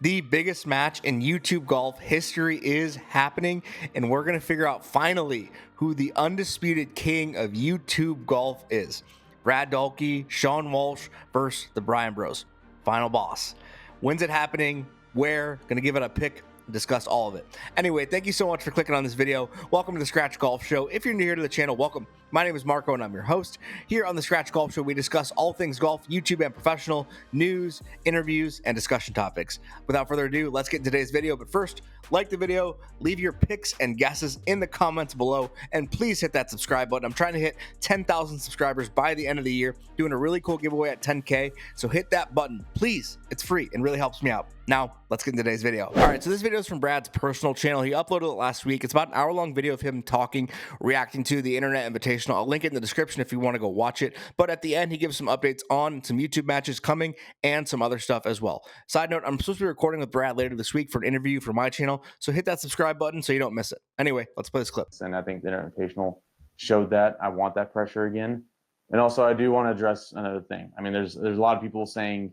The biggest match in YouTube golf history is happening, and we're going to figure out finally who the undisputed king of YouTube golf is. Brad Dalke, Sean Walsh versus the Bryan Bros. Final boss. When's it happening? Where? Going to give it a pick, discuss all of it. Anyway, thank you so much for clicking on this video. Welcome to the Scratch Golf Show. If you're new here to the channel, welcome. My name is Marco and I'm your host. Here on the Scratch Golf Show, we discuss all things golf, YouTube and professional, news, interviews, and discussion topics. Without further ado, let's get into today's video. But first, like the video, leave your picks and guesses in the comments below, and please hit that subscribe button. I'm trying to hit 10,000 subscribers by the end of the year, doing a really cool giveaway at 10K. So hit that button, please. It's free and really helps me out. Now, let's get into today's video. All right, so this video is from Brad's personal channel. He uploaded it last week. It's about an hour-long video of him talking, reacting to the Internet Invitational. I'll link it in the description if you want to go watch it. But at the end, he gives some updates on some YouTube matches coming and some other stuff as well. Side note, I'm supposed to be recording with Brad later this week for an interview for my channel, so hit that subscribe button so you don't miss it. Anyway, let's play this clip. And I think the Internet Invitational showed that. I want that pressure again. And also, I do want to address another thing. I mean, there's a lot of people saying,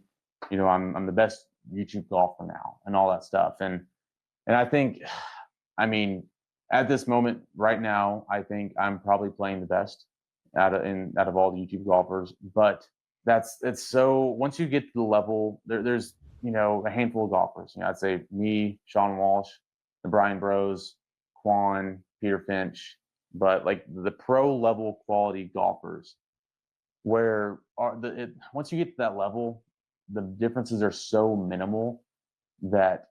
you know, I'm the best YouTube golfer now and all that stuff. And I think, I mean, at this moment right now, I think I'm probably playing the best out of all the YouTube golfers. But it's so, once you get to the level, there's, you know, a handful of golfers. You know, I'd say me, Sean Walsh, the Bryan Bros, Quan, Peter Finch, but like the pro level quality golfers, where once you get to that level, the differences are so minimal that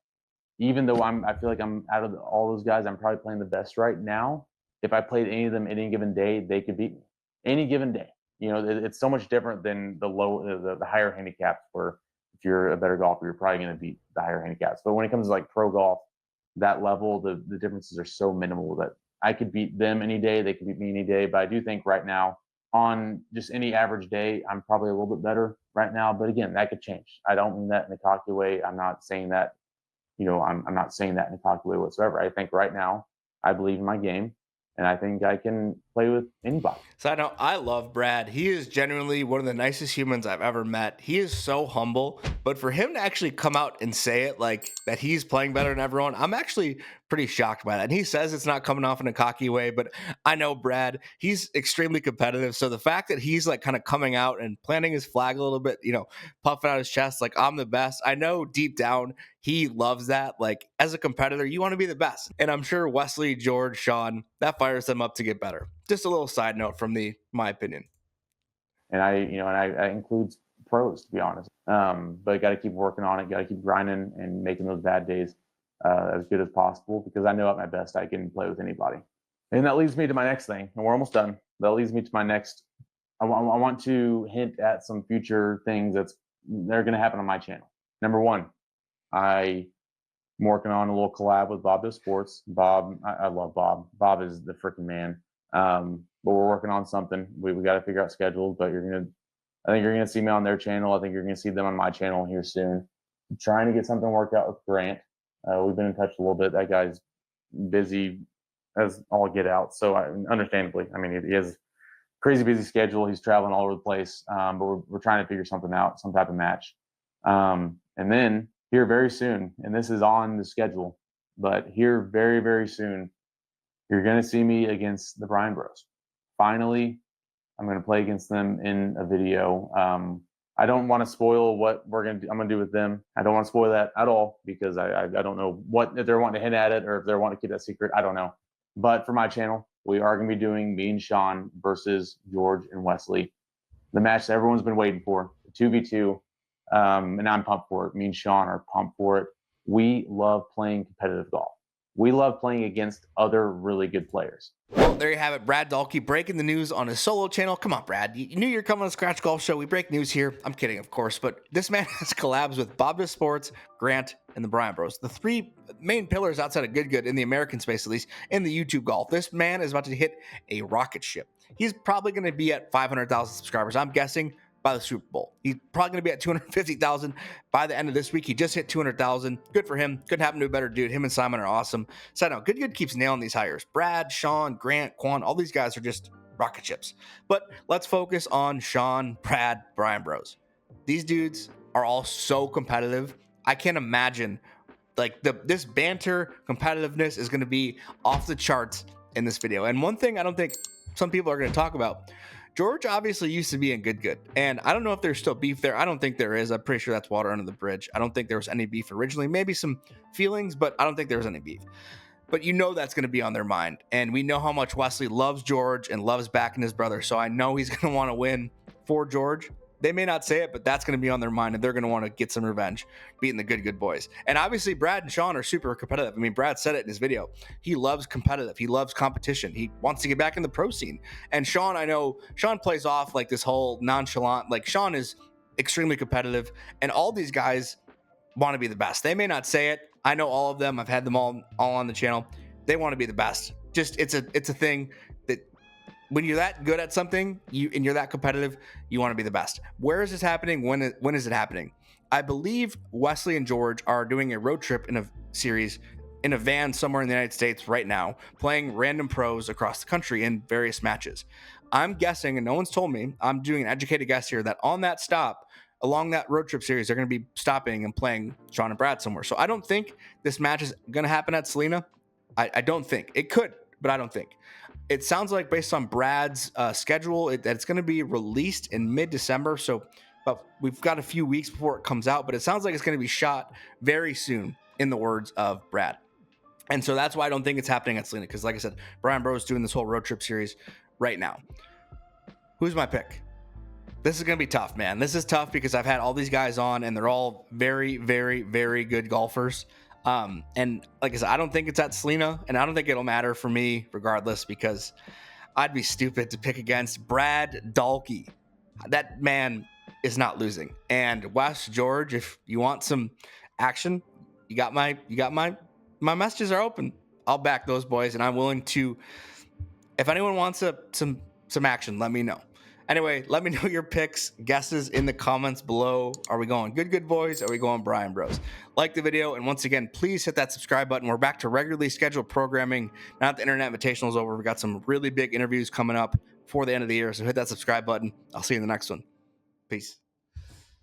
even though I feel like I'm out of all those guys, I'm probably playing the best right now. If I played any of them any given day, they could beat me any given day. You know, it's so much different than the higher handicaps, where if you're a better golfer, you're probably going to beat the higher handicaps. But when it comes to like pro golf, that level, the differences are so minimal that I could beat them any day. They could beat me any day. But I do think right now, on just any average day, I'm probably a little bit better right now. But again, that could change. I don't mean that in a cocky way. I'm not saying that, you know, I'm not saying that in a cocky way whatsoever. I think right now, I believe in my game, and I think I can play with anybody. So I love Brad. He is genuinely one of the nicest humans I've ever met. He is so humble, but for him to actually come out and say it, like that he's playing better than everyone, I'm actually pretty shocked by that. And he says it's not coming off in a cocky way, but I know Brad, he's extremely competitive. So the fact that he's like kind of coming out and planting his flag a little bit, you know, puffing out his chest, like I'm the best. I know deep down he loves that. Like as a competitor, you want to be the best. And I'm sure Wesley, George, Sean, that fires them up to get better. Just a little side note from my opinion. And I include pros, to be honest. But got to keep working on it. Got to keep grinding and making those bad days as good as possible, because I know at my best I can play with anybody. And that leads me to my next thing, and we're almost done. That leads me to my next. I want to hint at some future things that are going to happen on my channel. Number one, I'm working on a little collab with Bob Does Sports. Bob, I love Bob. Bob is the freaking man. But we're working on something. We got to figure out schedules, but I think you're gonna see me on their channel. I think you're gonna see them on my channel here soon. I'm trying to get something worked out with Grant. We've been in touch a little bit. That guy's busy as all get out. So understandably, I mean, he has a crazy busy schedule. He's traveling all over the place. But we're trying to figure something out, some type of match. And then here very soon, and this is on the schedule, but here very, very soon, you're going to see me against the Bryan Bros. Finally, I'm going to play against them in a video. I don't want to spoil what I'm going to do with them. I don't want to spoil that at all, because I don't know if they're wanting to hint at it or if they're wanting to keep that secret. I don't know. But for my channel, we are going to be doing me and Sean versus George and Wesley. The match that everyone's been waiting for, the 2v2. And I'm pumped for it. Me and Sean are pumped for it. We love playing competitive golf. We love playing against other really good players. Well, there you have it. Brad Dalke breaking the news on his solo channel. Come on, Brad. You knew you were coming on the Scratch Golf Show. We break news here. I'm kidding, of course. But this man has collabs with Bob Does Sports, Grant, and the Bryan Bros. The three main pillars outside of good in the American space, at least, in the YouTube golf. This man is about to hit a rocket ship. He's probably going to be at 500,000 subscribers, I'm guessing, by the Super Bowl. He's probably going to be at 250,000 by the end of this week. He just hit 200,000. Good for him. Couldn't happen to a better dude. Him and Simon are awesome. Side note, Good keeps nailing these hires. Brad, Sean, Grant, Quan, all these guys are just rocket ships. But let's focus on Sean, Brad, Bryan Bros. These dudes are all so competitive. I can't imagine like this banter competitiveness is going to be off the charts in this video. And one thing I don't think some people are going to talk about, George obviously used to be in good, and I don't know if there's still beef there. I don't think there is. I'm pretty sure that's water under the bridge. I don't think there was any beef originally, maybe some feelings, but I don't think there was any beef. But you know that's going to be on their mind, and we know how much Wesley loves George and loves backing his brother, so I know he's going to want to win for George. They may not say it, but that's going to be on their mind, and they're going to want to get some revenge beating the good boys. And obviously, Brad and Sean are super competitive. I mean, Brad said it in his video. He loves competitive. He loves competition. He wants to get back in the pro scene. And Sean, I know, Sean plays off like this whole nonchalant, like Sean is extremely competitive, and all these guys want to be the best. They may not say it. I know all of them. I've had them all on the channel. They want to be the best. Just it's a thing that when you're that good at something, and you're that competitive, you want to be the best. Where is this happening? When is it happening? I believe Wesley and George are doing a road trip in a series in a van somewhere in the United States right now, playing random pros across the country in various matches. I'm guessing, and no one's told me, I'm doing an educated guess here, that on that stop, along that road trip series, they're going to be stopping and playing Sean and Brad somewhere. So I don't think this match is going to happen at Selena. I don't think. It could, but I don't think. It sounds like based on Brad's schedule that it's going to be released in mid-December. So but we've got a few weeks before it comes out, but it sounds like it's going to be shot very soon, in the words of Brad. And so that's why I don't think it's happening at Selena, because like I said, Bryan Bro is doing this whole road trip series right now. Who's my pick? This is going to be tough, man. This is tough because I've had all these guys on, and they're all very, very, very good golfers. And like I said, I don't think it's at Selena, and I don't think it'll matter for me regardless, because I'd be stupid to pick against Brad Dalke. That man is not losing. And Wes, George, if you want some action, you got my messages are open. I'll back those boys, and I'm willing to. If anyone wants some action, let me know. Anyway, let me know your picks, guesses in the comments below. Are we going good boys? Are we going Bryan Bros? Like the video, and once again, please hit that subscribe button. We're back to regularly scheduled programming. Now that the Internet Invitational is over, we've got some really big interviews coming up before the end of the year, so hit that subscribe button. I'll see you in the next one. Peace.